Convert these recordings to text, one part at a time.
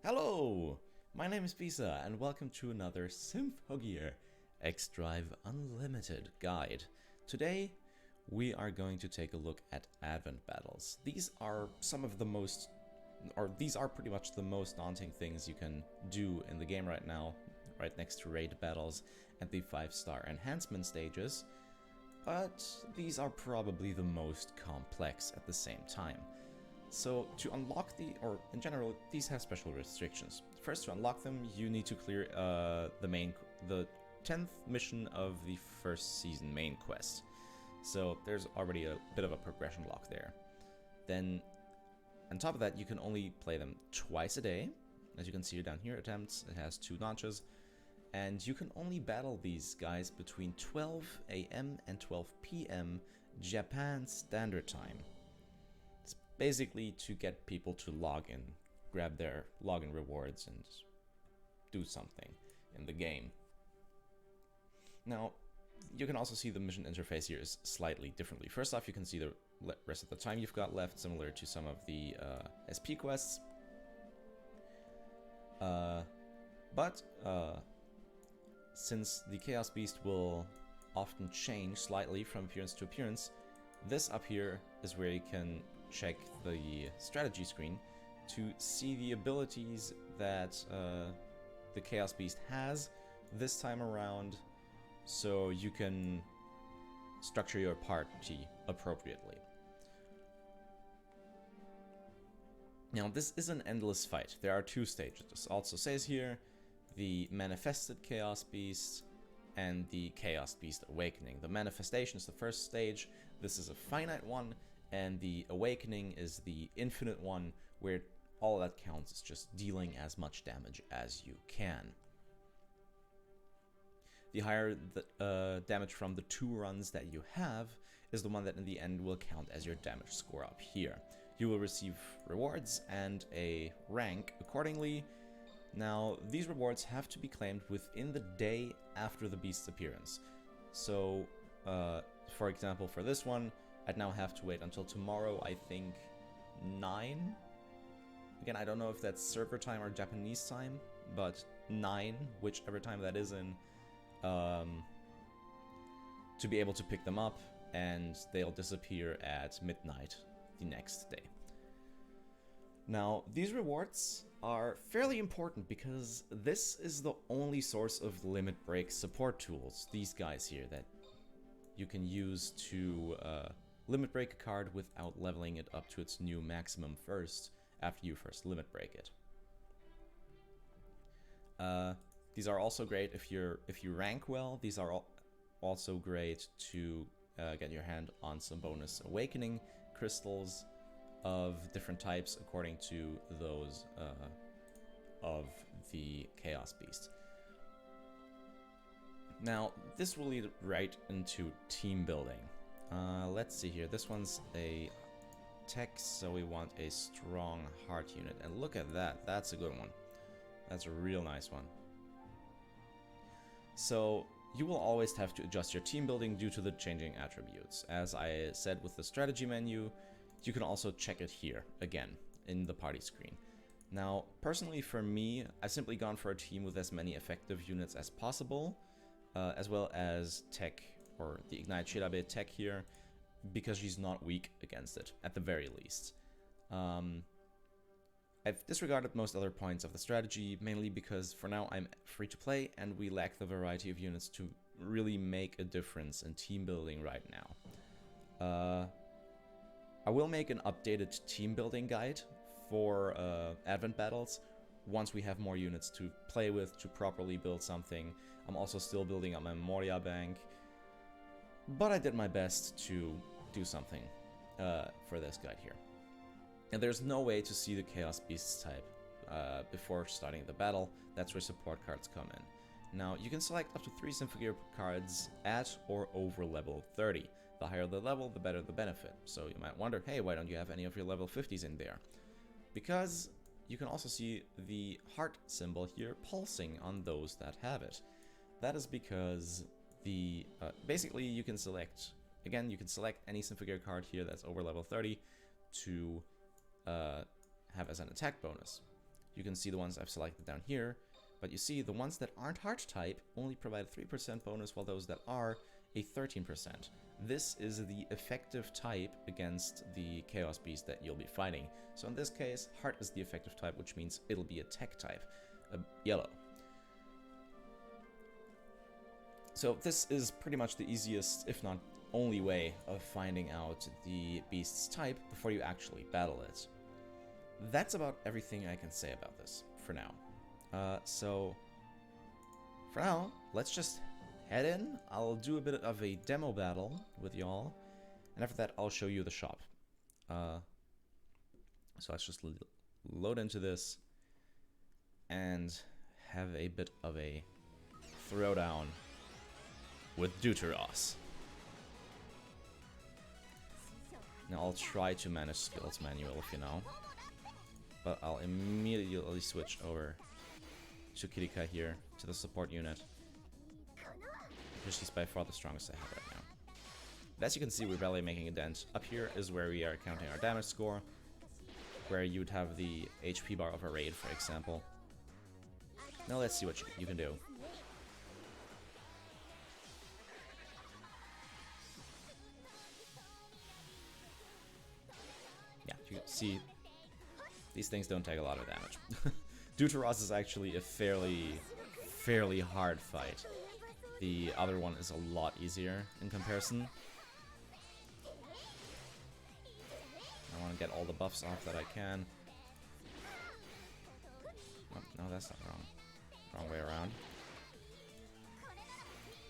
Hello! My name is Bisa and welcome to another Symphogear XDrive Unlimited guide. Today we are going to take a look at Advent battles. These are pretty much the most daunting things you can do in the game right now, right next to raid battles and the 5-star enhancement stages, but these are probably the most complex at the same time. So to unlock in general, these have special restrictions. First, to unlock them, you need to clear the 10th mission of the first season main quest. So there's already a bit of a progression lock there. Then, on top of that, you can only play them twice a day. As you can see down here, attempts, it has 2 notches. And you can only battle these guys between 12 AM and 12 PM Japan Standard Time. Basically to get people to log in, grab their login rewards and do something in the game. Now, you can also see the mission interface here is slightly differently. First off, you can see the rest of the time you've got left, similar to some of the SP quests. But since the Chaos Beast will often change slightly from appearance to appearance, this up here is where you can check the strategy screen to see the abilities that the Chaos Beast has this time around, so you can structure your party appropriately. Now, this is an endless fight. There are 2 stages. This also says here the Manifested Chaos Beast and the Chaos Beast Awakening. The Manifestation is the first stage. This is a finite one. And the Awakening is the infinite one, where all that counts is just dealing as much damage as you can. The higher the damage from the 2 runs that you have is the one that in the end will count as your damage score up here. You will receive rewards and a rank accordingly. Now, these rewards have to be claimed within the day after the beast's appearance. So, for example, for this one, I'd now have to wait until tomorrow, I think 9? Again, I don't know if that's server time or Japanese time, but 9, whichever time that is in, to be able to pick them up, and they'll disappear at midnight the next day. Now, these rewards are fairly important because this is the only source of limit break support tools, these guys here, that you can use to limit break a card without leveling it up to its new maximum first, after you first limit break it. These are also great if you rank well. These are also great to get your hand on some bonus awakening crystals of different types according to those of the Chaos Beast. Now, this will lead right into team building. Let's see here. This one's a tech, so we want a strong heart unit. And look at that. That's a good one. That's a real nice one. So, you will always have to adjust your team building due to the changing attributes. As I said with the strategy menu, you can also check it here, again, in the party screen. Now, personally for me, I've simply gone for a team with as many effective units as possible, as well as tech, or the Ignite Shirabe tech here, because she's not weak against it, at the very least. I've disregarded most other points of the strategy, mainly because for now I'm free to play and we lack the variety of units to really make a difference in team building right now. I will make an updated team building guide for Advent battles once we have more units to play with to properly build something. I'm also still building up my Moria bank, but I did my best to do something for this guide here. And there's no way to see the Chaos Beast's type before starting the battle. That's where support cards come in. Now, you can select up to 3 Symphogear cards at or over level 30. The higher the level, the better the benefit. So you might wonder, hey, why don't you have any of your level 50s in there? Because you can also see the heart symbol here pulsing on those that have it. That is because the basically you can select, again, you can select any Symphogear card here that's over level 30 to have as an attack bonus. you can see the ones I've selected down here, but you see the ones that aren't heart type only provide a 3% bonus, while those that are a 13%. This is the effective type against the Chaos Beast that you'll be fighting. So in this case, heart is the effective type, which means it'll be a tech type, yellow. So this is pretty much the easiest, if not only way of finding out the beast's type before you actually battle it. That's about everything I can say about this for now. So for now, let's just head in. I'll do a bit of a demo battle with y'all, and after that I'll show you the shop. So let's just load into this and have a bit of a throwdown with Deuteros. Now I'll try to manage skills manual, if you know, but I'll immediately switch over to Kirika here, to the support unit, because she's by far the strongest I have right now. But as you can see, we're barely making a dent. Up here is where we are counting our damage score, where you would have the HP bar of a raid, for example. Now let's see what you can do. Yeah, you can see these things don't take a lot of damage. Deuteros is actually a fairly hard fight. The other one is a lot easier in comparison. I want to get all the buffs off that I can. Oh, no, that's not wrong. Wrong way around.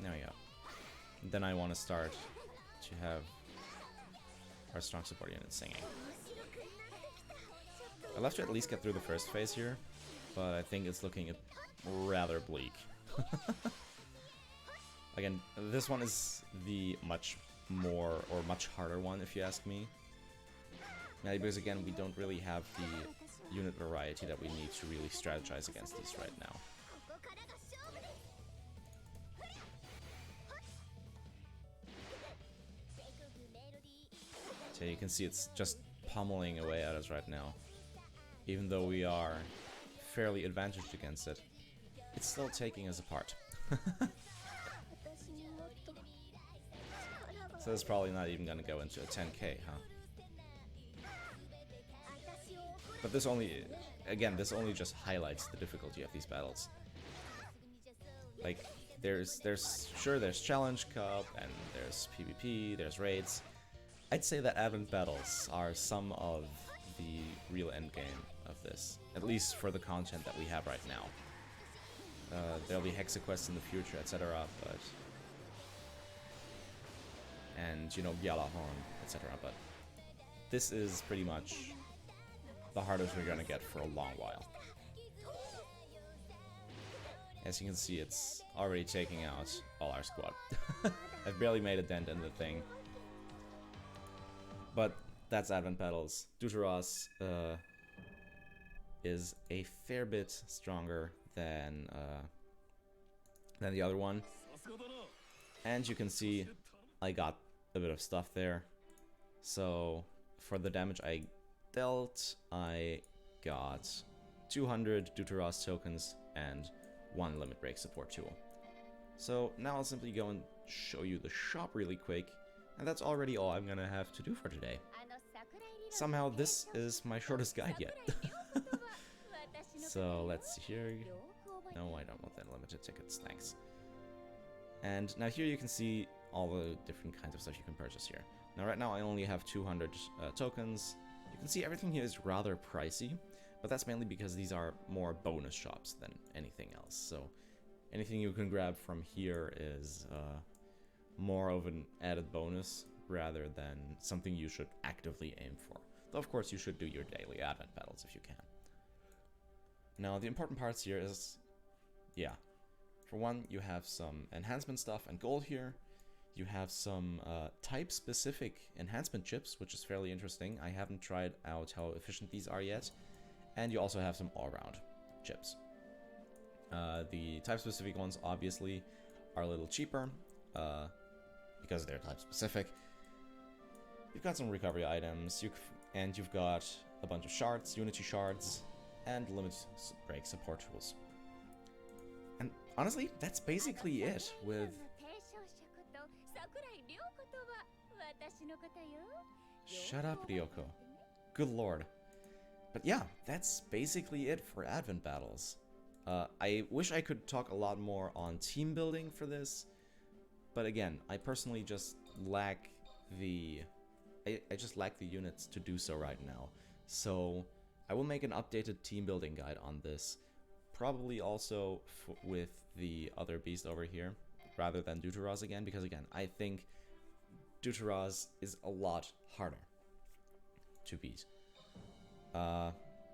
There we go. Then I want to start to have our strong support unit singing. I'll have to at least get through the first phase here, but I think it's looking rather bleak. Again, this one is the much harder one, if you ask me. Now, because again, we don't really have the unit variety that we need to really strategize against these right now. So you can see it's just pummeling away at us right now. Even though we are fairly advantaged against it, it's still taking us apart. So it's probably not even gonna go into a 10k, huh? But this only just highlights the difficulty of these battles. Like, there's Challenge Cup, and there's PvP, there's raids. I'd say that Advent battles are some of the real endgame of this, at least for the content that we have right now. There'll be Hexaquests in the future, etc., but... and, you know, Bialahorn, etc., but this is pretty much the hardest we're gonna get for a long while. As you can see, it's already taking out all our squad. I've barely made a dent in the thing. But that's Advent battles. Deuteros is a fair bit stronger than the other one. And you can see I got a bit of stuff there. So for the damage I dealt, I got 200 Deuteros tokens and 1 limit break support tool. So now I'll simply go and show you the shop really quick, and that's already all I'm gonna have to do for today. Somehow this is my shortest guide yet. So let's see here. No, I don't want that limited tickets, thanks. And now here you can see all the different kinds of stuff you can purchase here. Now right now I only have 200 tokens. You can see everything here is rather pricey, but that's mainly because these are more bonus shops than anything else. So anything you can grab from here is more of an added bonus rather than something you should actively aim for. Though of course you should do your daily Advent battles if you can. Now the important parts here is, yeah, for one you have some enhancement stuff and gold here. You have some type-specific enhancement chips, which is fairly interesting. I haven't tried out how efficient these are yet. And you also have some all-round chips. The type-specific ones, obviously, are a little cheaper, because they're type-specific. You've got some recovery items, and you've got a bunch of shards, Unity shards, and limit break support tools. And honestly, that's basically it with... Shut up, Ryoko. Good lord. But yeah, that's basically it for Advent Battles. I wish I could talk a lot more on team building for this, but again, I personally just lack the... I just lack the units to do so right now. So I will make an updated team building guide on this, probably also with the other beast over here, rather than Deuteros again, because again, I think Deuteros is a lot harder to beat.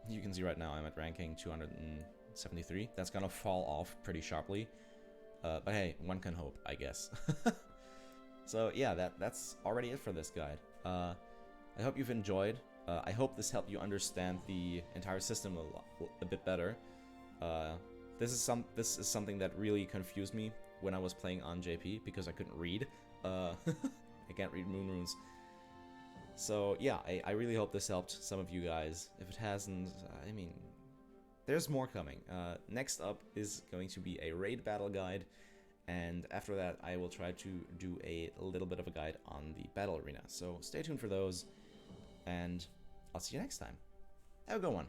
You can see right now I'm at ranking 273. That's gonna fall off pretty sharply. But hey, one can hope, I guess. So yeah, that's already it for this guide. I hope you've enjoyed. I hope this helped you understand the entire system a bit better. This is something that really confused me when I was playing on JP because I couldn't read. I can't read moon runes. So yeah, I really hope this helped some of you guys. If it hasn't, I mean, there's more coming. Next up is going to be a raid battle guide, and after that I will try to do a little bit of a guide on the battle arena. So stay tuned for those, and I'll see you next time. Have a good one.